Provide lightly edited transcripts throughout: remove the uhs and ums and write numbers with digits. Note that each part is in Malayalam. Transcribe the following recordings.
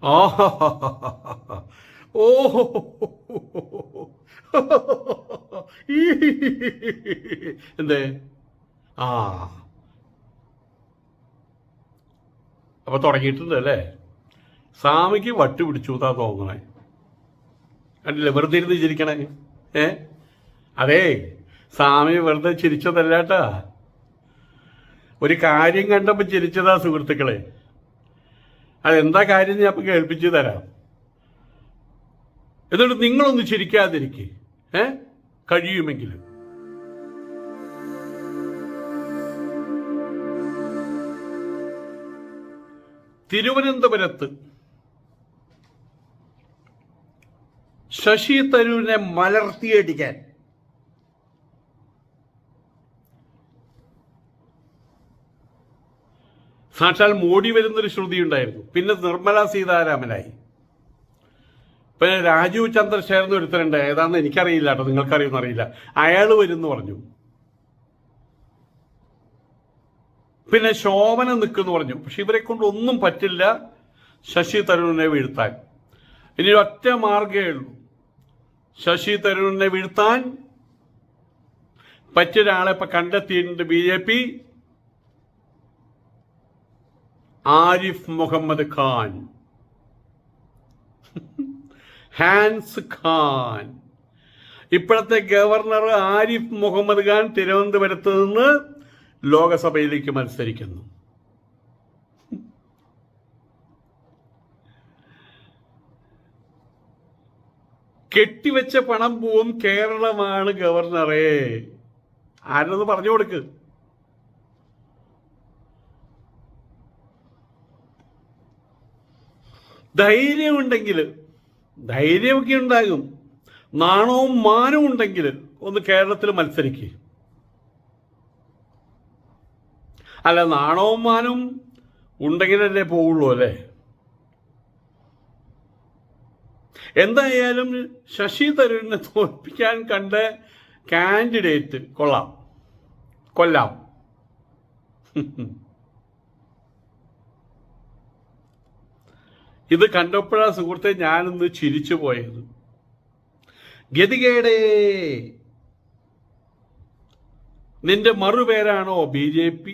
ആ ഓ എന്തേ ആ അപ്പൊ തുടങ്ങിയിട്ടുണ്ട് അല്ലേ? സ്വാമിക്ക് വട്ട് പിടിച്ചു എന്നാ തോന്നണേ. കണ്ടില്ലേ വെറുതെ ഇരുന്ന് ചിരിക്കണേ? ഏ അതേ, സ്വാമി വെറുതെ ചിരിച്ചതല്ലാട്ടാ, ഒരു കാര്യം കണ്ടപ്പോൾ ചിരിച്ചതാ സുഹൃത്തുക്കളെ. അതെന്താ കാര്യം ഞാൻ അപ്പം കേൾപ്പിച്ചു തരാം. എന്നിട്ട് നിങ്ങളൊന്ന് ചിരിക്കാതിരിക്കെ കഴിയുമെങ്കിലും. തിരുവനന്തപുരത്ത് ശശി തരൂരിനെ മലർത്തിയടിക്കാൻ സാക്ഷാൽ മോഡി വരുന്നൊരു ശ്രുതി ഉണ്ടായിരുന്നു. പിന്നെ നിർമ്മല സീതാരാമനായി. പിന്നെ രാജീവ് ചന്ദ്രശേഖരൻ ഒരുത്തരുണ്ട്, ഏതാണെന്ന് എനിക്കറിയില്ല കേട്ടോ, നിങ്ങൾക്കറിയുമെന്ന് അറിയില്ല. അയാൾ വരുമെന്ന് പറഞ്ഞു. പിന്നെ ശോഭന നിൽക്കുമെന്ന് പറഞ്ഞു. പക്ഷെ ഇവരെ കൊണ്ട് ഒന്നും പറ്റില്ല ശശി തരൂരിനെ വീഴ്ത്താൻ. ഇനി ഒറ്റ മാർഗേ ഉള്ളൂ. ശശി തരൂരിനെ വീഴ്ത്താൻ പറ്റിയ ഒരാളെ ഇപ്പൊ കണ്ടെത്തിയിട്ടുണ്ട് BJP. ആരിഫ് മുഹമ്മദ് ഖാൻ, ഹാൻസ് ഖാൻ. ഇപ്പോഴത്തെ ഗവർണർ ആരിഫ് മുഹമ്മദ് ഖാൻ തിരുവനന്തപുരത്ത് നിന്ന് ലോകസഭയിലേക്ക് മത്സരിക്കുന്നു. കെട്ടിവെച്ച പണം പോവും, കേരളമാണ് ഗവർണറെ. ആരെന്ന് പറഞ്ഞു കൊടുക്ക്. ധൈര്യമുണ്ടെങ്കിൽ, ധൈര്യമൊക്കെ ഉണ്ടാകും, നാണവും മാനവും ഉണ്ടെങ്കിൽ ഒന്ന് കേരളത്തിൽ മത്സരിക്കുക. അല്ല, നാണവും മാനവും ഉണ്ടെങ്കിലല്ലേ പോവുള്ളൂ അല്ലേ? എന്തായാലും ശശി തരൂരിനെ തോൽപ്പിക്കാൻ കണ്ട കാൻഡിഡേറ്റ് കൊല്ലാം. ഇത് കണ്ടപ്പോഴാ സുഹൃത്തെ ഞാനൊന്ന് ചിരിച്ചു പോയത്. ഗതികേടേ, നിന്റെ മറുപേരാണോ BJP?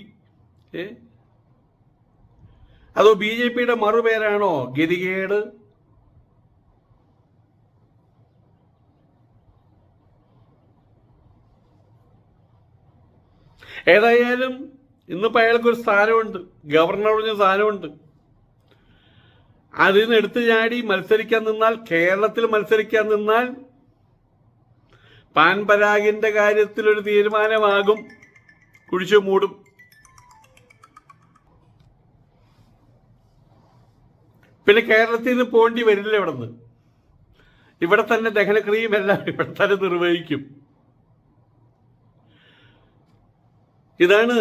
അതോ BJPയുടെ മറുപേരാണോ ഗതികേട്? ഏതായാലും ഇന്നിപ്പോൾ അയാൾക്കൊരു സ്ഥാനമുണ്ട്, ഗവർണറിന് സ്ഥാനമുണ്ട്. അതിൽ നിന്ന് എടുത്തു ചാടി മത്സരിക്കാൻ നിന്നാൽ, കേരളത്തിൽ മത്സരിക്കാൻ നിന്നാൽ പാൻ പരാഗിന്റെ കാര്യത്തിലൊരു തീരുമാനമാകും, കുഴിച്ചു മൂടും. പിന്നെ കേരളത്തിൽ നിന്ന് പോണ്ടി വരില്ല. ഇവിടെ തന്നെ ദഹനക്രിയയും എല്ലാം ഇവിടെ തന്നെ നിർവഹിക്കും. ഇതാണ്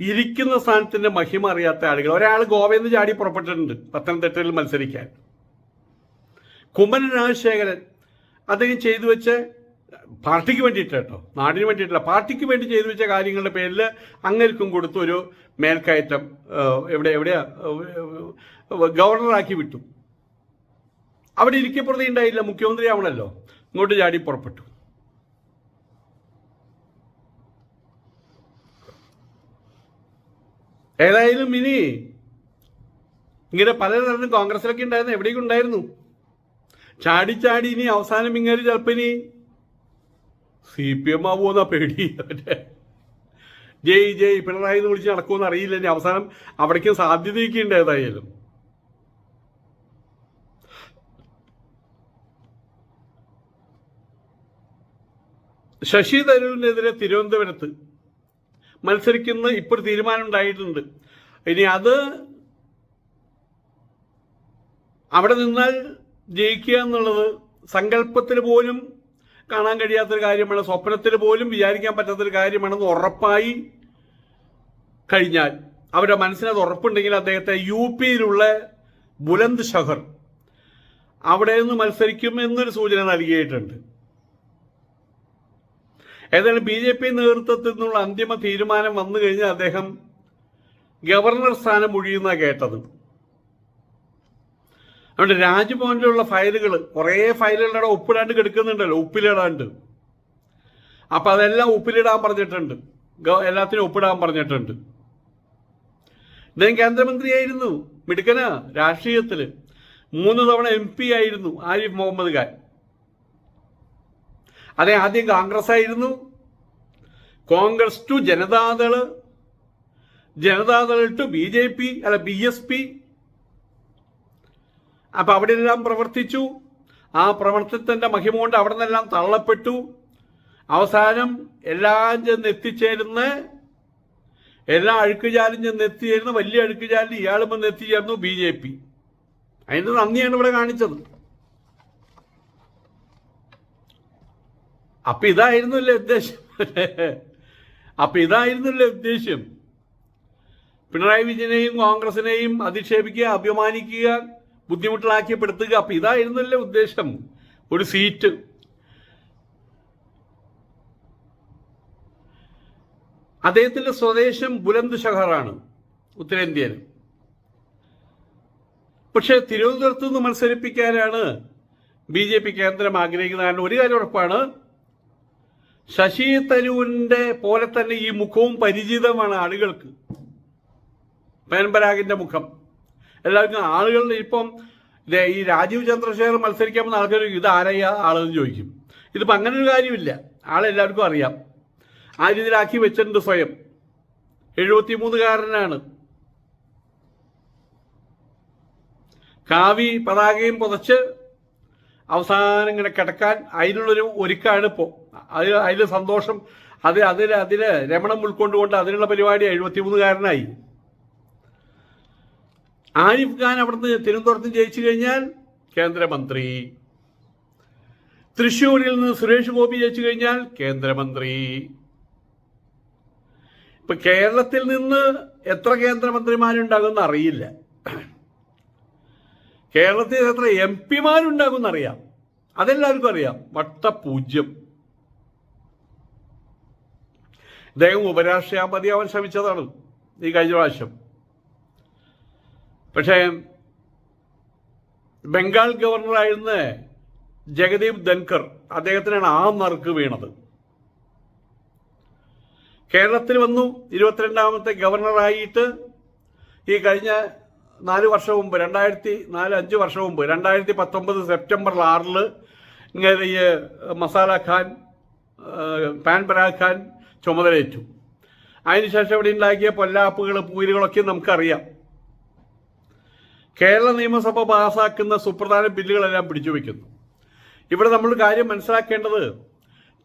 ഇരിക്കുന്ന സ്ഥാനത്തിന്റെ മഹിമ അറിയാത്ത ആളുകൾ. ഒരാൾ ഗോവയിൽ നിന്ന് ചാടി പുറപ്പെട്ടിട്ടുണ്ട് പത്തനംതിട്ടയിൽ മത്സരിക്കാൻ. കുമ്മനം രാജശേഖരൻ അദ്ദേഹം ചെയ്തു വെച്ച, പാർട്ടിക്ക് വേണ്ടിയിട്ട് കേട്ടോ, നാടിന് വേണ്ടിയിട്ടില്ല, പാർട്ടിക്ക് വേണ്ടി ചെയ്തു വെച്ച കാര്യങ്ങളുടെ പേരിൽ അങ്ങേർക്കും കൊടുത്തു ഒരു മേൽക്കയറ്റം. എവിടെയാ ഗവർണറാക്കി വിട്ടു. അവിടെ ഇരിക്കപ്പെടുത്തി ഉണ്ടായില്ല, മുഖ്യമന്ത്രി ആവണല്ലോ, ഇങ്ങോട്ട് ചാടി പുറപ്പെട്ടു. ഏതായാലും ഇനി ഇങ്ങനെ പലതരം കോൺഗ്രസിലൊക്കെ ഉണ്ടായിരുന്നു, എവിടെയൊക്കെ ഉണ്ടായിരുന്നു. ചാടി ഇനി അവസാനം ഇങ്ങനെ ചിലപ്പോൾ ഇനി CPM ആവുമെന്നാ പേടി. ജയ് പിണറായി എന്ന് വിളിച്ച് നടക്കുമെന്ന് അറിയില്ല. ഇനി അവസാനം അവിടേക്കും സാധ്യതയൊക്കെ ഉണ്ട്. ഏതായാലും ശശി തരൂരിനെതിരെ തിരുവനന്തപുരത്ത് മത്സരിക്കുന്ന ഇപ്പോൾ തീരുമാനം ഉണ്ടായിട്ടുണ്ട്. ഇനി അത് അവിടെ നിന്നാൽ ജയിക്കുക എന്നുള്ളത് സങ്കല്പത്തിൽ പോലും കാണാൻ കഴിയാത്തൊരു കാര്യമാണ്, സ്വപ്നത്തിൽ പോലും വിചാരിക്കാൻ പറ്റാത്തൊരു കാര്യമാണെന്ന് ഉറപ്പായി കഴിഞ്ഞാൽ, അവരുടെ മനസ്സിനത് ഉറപ്പുണ്ടെങ്കിൽ അദ്ദേഹത്തെ UPയിലുള്ള ബുലന്ദ് ഷഹർ അവിടെ നിന്ന് മത്സരിക്കും എന്നൊരു സൂചന നൽകിയിട്ടുണ്ട്. ഏതായാലും BJP നേതൃത്വത്തിൽ നിന്നുള്ള അന്തിമ തീരുമാനം വന്നു കഴിഞ്ഞാൽ അദ്ദേഹം ഗവർണർ സ്ഥാനം ഒഴിയുന്ന കേട്ടത്. അതുകൊണ്ട് രാജ്ഭവനിലുള്ള ഫയലുകൾ കുറേ ഫയലുകളുടെ ഒപ്പിടാണ്ട് കിടക്കുന്നുണ്ടല്ലോ, ഉപ്പിലിടാണ്ട്. അപ്പം അതെല്ലാം ഉപ്പിലിടാൻ പറഞ്ഞിട്ടുണ്ട്, എല്ലാത്തിനും ഒപ്പിടാൻ പറഞ്ഞിട്ടുണ്ട്. ഇദ്ദേഹം കേന്ദ്രമന്ത്രിയായിരുന്നു, മിടുക്കനാ രാഷ്ട്രീയത്തിൽ. 3 തവണ MP ആയിരുന്നു ആരിഫ് മുഹമ്മദ് ഖാൻ. അതേ ആദ്യം കോൺഗ്രസ് ആയിരുന്നു, Congress to Janata Dal, Janata Dal to BJP അല്ല BSP. അപ്പം അവിടെ എല്ലാം പ്രവർത്തിച്ചു. ആ പ്രവർത്തനത്തിൻ്റെ മഹിമ കൊണ്ട് അവിടെ നിന്നെല്ലാം തള്ളപ്പെട്ടു. അവസാനം എല്ലാം ചെന്ന് എത്തിച്ചേരുന്ന, എല്ലാ അഴുക്കുചാലും ചെന്ന് എത്തിച്ചേരുന്ന വലിയ അഴുക്കുചാലിൽ ഇയാളും വന്ന് എത്തിച്ചേർന്നു BJP. അതിൻ്റെ നന്ദിയാണ് ഇവിടെ കാണിച്ചത്. അപ്പം ഇതായിരുന്നല്ലേ ഉദ്ദേശം. ഉദ്ദേശം പിണറായി വിജയനെയും കോൺഗ്രസിനെയും അധിക്ഷേപിക്കുക, അഭിമാനിക്കുക, ബുദ്ധിമുട്ടിലാക്കിപ്പെടുത്തുക. അപ്പം ഇതായിരുന്നല്ലേ ഉദ്ദേശം, ഒരു സീറ്റ്. അദ്ദേഹത്തിൻ്റെ സ്വദേശം ബുലന്ദ് ഷഹറാണ്, ഉത്തരേന്ത്യയിൽ. പക്ഷേ തിരുവനന്തപുരത്ത് നിന്ന് മത്സരിപ്പിക്കാനാണ് BJP കേന്ദ്രം ആഗ്രഹിക്കുന്നത്. കാരണം ഒരു കാര്യം ഉറപ്പാണ്, ശശി തരൂരിൻ്റെ പോലെ തന്നെ ഈ മുഖവും പരിചിതമാണ് ആളുകൾക്ക്. പരമ്പരാഗിൻ്റെ മുഖം എല്ലാവർക്കും ആളുകളുടെ ഇപ്പം ഈ രാജീവ് ചന്ദ്രശേഖർ മത്സരിക്കാൻ പോകുന്ന ആൾക്കാർ ഇത് ആരെയാ ആളെന്ന് ചോദിക്കും. ഇതിപ്പോൾ അങ്ങനെ ഒരു കാര്യമില്ല, ആളെല്ലാവർക്കും അറിയാം. ആ രീതിയിലാക്കി വെച്ചിട്ടുണ്ട് സ്വയം. 73കാരനാണ്. കാവി പതാകയും പുതച്ച് അവസാനം ഇങ്ങനെ കിടക്കാൻ അതിനുള്ളൊരു ഒരുക്കാണ് ഇപ്പോൾ. അതിൽ സന്തോഷം, അതിൽ രമണം ഉൾക്കൊണ്ടുകൊണ്ട് അതിനുള്ള പരിപാടി 73കാരനായി. ആരിഫ് ഖാൻ അവിടുന്ന് തിരുവനന്തപുരത്ത് ജയിച്ചു കഴിഞ്ഞാൽ കേന്ദ്രമന്ത്രി. തൃശ്ശൂരിൽ നിന്ന് സുരേഷ് ഗോപി ജയിച്ചു കഴിഞ്ഞാൽ കേന്ദ്രമന്ത്രി. ഇപ്പൊ കേരളത്തിൽ നിന്ന് എത്ര കേന്ദ്രമന്ത്രിമാരുണ്ടാകുമെന്ന് അറിയില്ല. കേരളത്തിൽ എത്ര MP-മാരുണ്ടാകുമെന്ന് അറിയാം, അതെല്ലാവർക്കും അറിയാം. വട്ടപൂജ്യം. ഇദ്ദേഹം ഉപരാഷ്ട്രപതിയാവാൻ ശ്രമിച്ചതാണ് ഈ കഴിഞ്ഞ പ്രാവശ്യം. പക്ഷേ ബംഗാൾ ഗവർണറായിരുന്ന ജഗദീപ് ധൻകർ, അദ്ദേഹത്തിനാണ് ആ നറുക്ക് വീണത്. കേരളത്തിൽ വന്നു 22ാമത്തെ ഗവർണറായിട്ട്. ഈ കഴിഞ്ഞ 4 വർഷം മുമ്പ്, 5 വർഷം മുമ്പ് 2019 സെപ്റ്റംബർ 6 ഇങ്ങനെ ഈ മസാല ഖാൻ, പാൻ പരാഗ് ഖാൻ ചുമതലയേറ്റു. അതിനുശേഷം ഇവിടെ ഉണ്ടാക്കിയ പൊല്ലാപ്പുകൾ, പൂരുകളൊക്കെ നമുക്കറിയാം. കേരള നിയമസഭ പാസ്സാക്കുന്ന സുപ്രധാന ബില്ലുകളെല്ലാം പിടിച്ചു വയ്ക്കുന്നു. ഇവിടെ നമ്മൾ കാര്യം മനസ്സിലാക്കേണ്ടത്,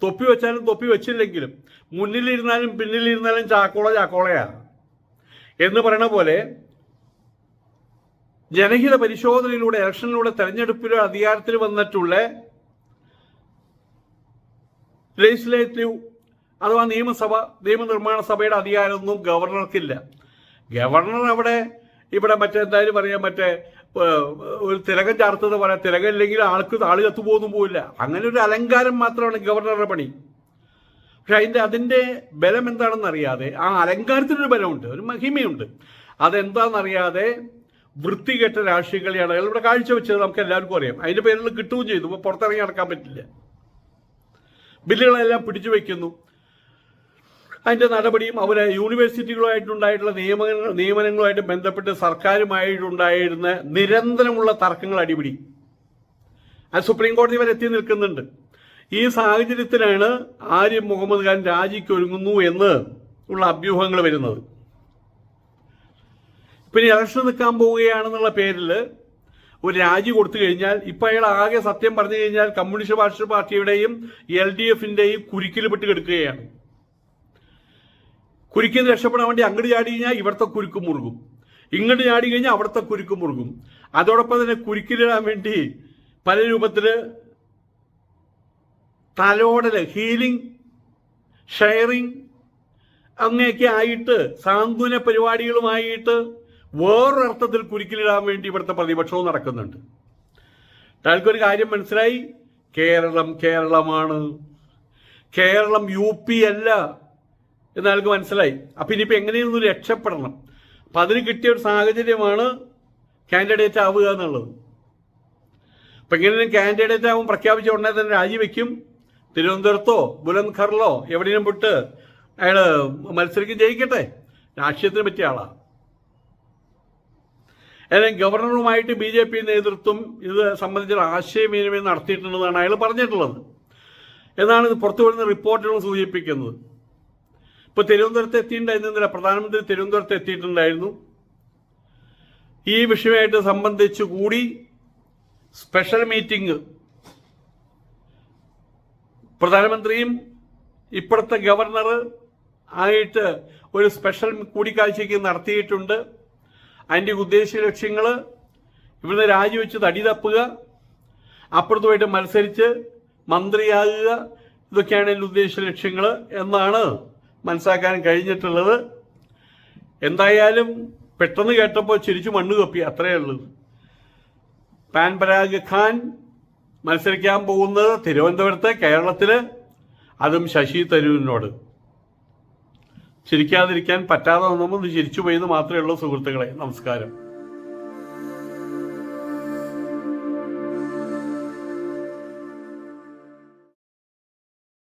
തൊപ്പി വെച്ചാലും തൊപ്പി വെച്ചില്ലെങ്കിലും മുന്നിലിരുന്നാലും പിന്നിലിരുന്നാലും ചാക്കോളയാണ് എന്ന് പറയുന്ന പോലെ ജനഹിത പരിശോധനയിലൂടെ, ഇലക്ഷനിലൂടെ, തെരഞ്ഞെടുപ്പിലൂടെ അധികാരത്തിൽ വന്നിട്ടുള്ള ലെജിസ്ലേറ്റീവ് അഥവാ നിയമനിർമ്മാണ സഭയുടെ അധികാരമൊന്നും ഗവർണർക്കില്ല. ഗവർണർ ഇവിടെ മറ്റെന്തായാലും പറയാം, ഒരു തിലകം ചാർത്തത് പോലെ, തിലകം ഇല്ലെങ്കിൽ ആള് കത്തുപോകുന്നും പോയില്ല. അങ്ങനെ ഒരു അലങ്കാരം മാത്രമാണ് ഗവർണറുടെ പണി. പക്ഷെ അതിൻ്റെ ബലം എന്താണെന്ന് അറിയാതെ, ആ അലങ്കാരത്തിനൊരു ബലമുണ്ട്, ഒരു മഹിമയുണ്ട്. അതെന്താണെന്നറിയാതെ വൃത്തികെട്ട രാഷ്ട്രീയ കളിയാണ് അയാൾ ഇവിടെ കാഴ്ചവെച്ചത്. നമുക്ക് എല്ലാവർക്കും അറിയാം. അതിൻ്റെ പേരിൽ കിട്ടുകയും ചെയ്തു. ഇപ്പോൾ പുറത്തിറങ്ങി നടക്കാൻ പറ്റില്ല. ബില്ലുകളെല്ലാം പിടിച്ചു വയ്ക്കുന്നു. അതിൻ്റെ നടപടിയും അവരെ യൂണിവേഴ്സിറ്റികളുമായിട്ടുണ്ടായിട്ടുള്ള നിയമനങ്ങളുമായിട്ട് ബന്ധപ്പെട്ട് സർക്കാരുമായിട്ടുണ്ടായിരുന്ന നിരന്തരമുള്ള തർക്കങ്ങൾ, അടിപിടി, അത് സുപ്രീം കോടതി വരെ എത്തി നിൽക്കുന്നുണ്ട്. ഈ സാഹചര്യത്തിലാണ് ആരിഫ് മുഹമ്മദ് ഖാൻ രാജിക്കൊരുങ്ങുന്നു എന്ന് ഉള്ള അഭ്യൂഹങ്ങൾ വരുന്നത്. പിന്നെ ഇലക്ഷൻ നിൽക്കാൻ പോവുകയാണെന്നുള്ള പേരിൽ ഒരു രാജി കൊടുത്തു കഴിഞ്ഞാൽ, ഇപ്പം അയാൾ ആകെ സത്യം പറഞ്ഞു കഴിഞ്ഞാൽ കമ്മ്യൂണിസ്റ്റ് പാർട്ടിയുടെയും LDFന്റെയും കുരുക്കിൽ പെട്ട് കിടക്കുകയാണ്. കുരുക്കിൽ രക്ഷപ്പെടാൻ വേണ്ടി അങ്ങോട്ട് ചാടി കഴിഞ്ഞാൽ ഇവിടുത്തെ കുരുക്ക് മുറുകും, ഇങ്ങോട്ട് ചാടി കഴിഞ്ഞാൽ അവിടുത്തെ കുരുക്ക് മുറുകും. അതോടൊപ്പം തന്നെ കുരുക്കിലിടാൻ വേണ്ടി പല രൂപത്തിൽ തലോടല്, ഹീലിംഗ്, ഷെയറിങ് അങ്ങനെയൊക്കെ ആയിട്ട്, സാന്ത്വന പരിപാടികളുമായിട്ട് വേറൊരർത്ഥത്തിൽ കുരുക്കിലിടാൻ വേണ്ടി ഇവിടുത്തെ പ്രതിപക്ഷവും നടക്കുന്നുണ്ട്. അയാൾക്കൊരു കാര്യം മനസ്സിലായി, കേരളമാണ്, കേരളം UP അല്ല എന്നയാൾക്ക് മനസ്സിലായി. അപ്പം ഇനിയിപ്പോൾ എങ്ങനെയൊന്നും രക്ഷപ്പെടണം. അപ്പം അതിന് കിട്ടിയ ഒരു സാഹചര്യമാണ് കാൻഡിഡേറ്റ് ആവുക എന്നുള്ളത്. ഇപ്പം ഇങ്ങനെ കാൻഡിഡേറ്റ് ആവും പ്രഖ്യാപിച്ച ഉടനെ തന്നെ രാജിവെക്കും. തിരുവനന്തപുരത്തോ ബുലന്ദ്ഖറിലോ എവിടെയും വിട്ട് അയാൾ മത്സരിക്കും, ജയിക്കട്ടെ. രാഷ്ട്രീയത്തിന് പറ്റിയ ആളാണ്. അല്ലെങ്കിൽ ഗവർണറുമായിട്ട് BJP നേതൃത്വം ഇത് സംബന്ധിച്ച ആശയവിനിമയം നടത്തിയിട്ടുണ്ടെന്നാണ് അയാൾ പറഞ്ഞിട്ടുള്ളത് എന്നാണ് ഇത് പുറത്തു വരുന്ന റിപ്പോർട്ടുകൾ സൂചിപ്പിക്കുന്നത്. ഇപ്പോൾ തിരുവനന്തപുരത്ത് എത്തിയിട്ടുണ്ടായിരുന്നില്ല, പ്രധാനമന്ത്രി തിരുവനന്തപുരത്ത് എത്തിയിട്ടുണ്ടായിരുന്നു. ഈ വിഷയമായിട്ട് സംബന്ധിച്ചു കൂടി സ്പെഷ്യൽ മീറ്റിംഗ് പ്രധാനമന്ത്രിയും ഇപ്പോഴത്തെ ഗവർണർ ആയിട്ട് ഒരു സ്പെഷ്യൽ കൂടിക്കാഴ്ചയ്ക്ക് നടത്തിയിട്ടുണ്ട്. അതിൻ്റെ ഉദ്ദേശ ലക്ഷ്യങ്ങൾ ഇവിടുന്ന് രാജിവെച്ച് തടി തപ്പുക, അപ്പുറത്തുമായിട്ട് മത്സരിച്ച് മന്ത്രിയാകുക, ഇതൊക്കെയാണ് എൻ്റെ ഉദ്ദേശ ലക്ഷ്യങ്ങൾ എന്നാണ് മനസ്സിലാക്കാൻ കഴിഞ്ഞിട്ടുള്ളത്. എന്തായാലും പെട്ടെന്ന് കേട്ടപ്പോൾ ചിരിച്ചു മണ്ണ് കപ്പി, അത്രയേ ഉള്ളൂ. പാൻ പരാഗ് ഖാൻ മത്സരിക്കാൻ പോകുന്നത് തിരുവനന്തപുരത്ത്, കേരളത്തിൽ, അതും ശശി തരൂരിനോട്. ചിരിക്കാതിരിക്കാൻ പറ്റാതെ വന്നപ്പോൾ ചിരിച്ചു പോയെന്ന് മാത്രമേ ഉള്ളൂ സുഹൃത്തുക്കളെ. നമസ്കാരം.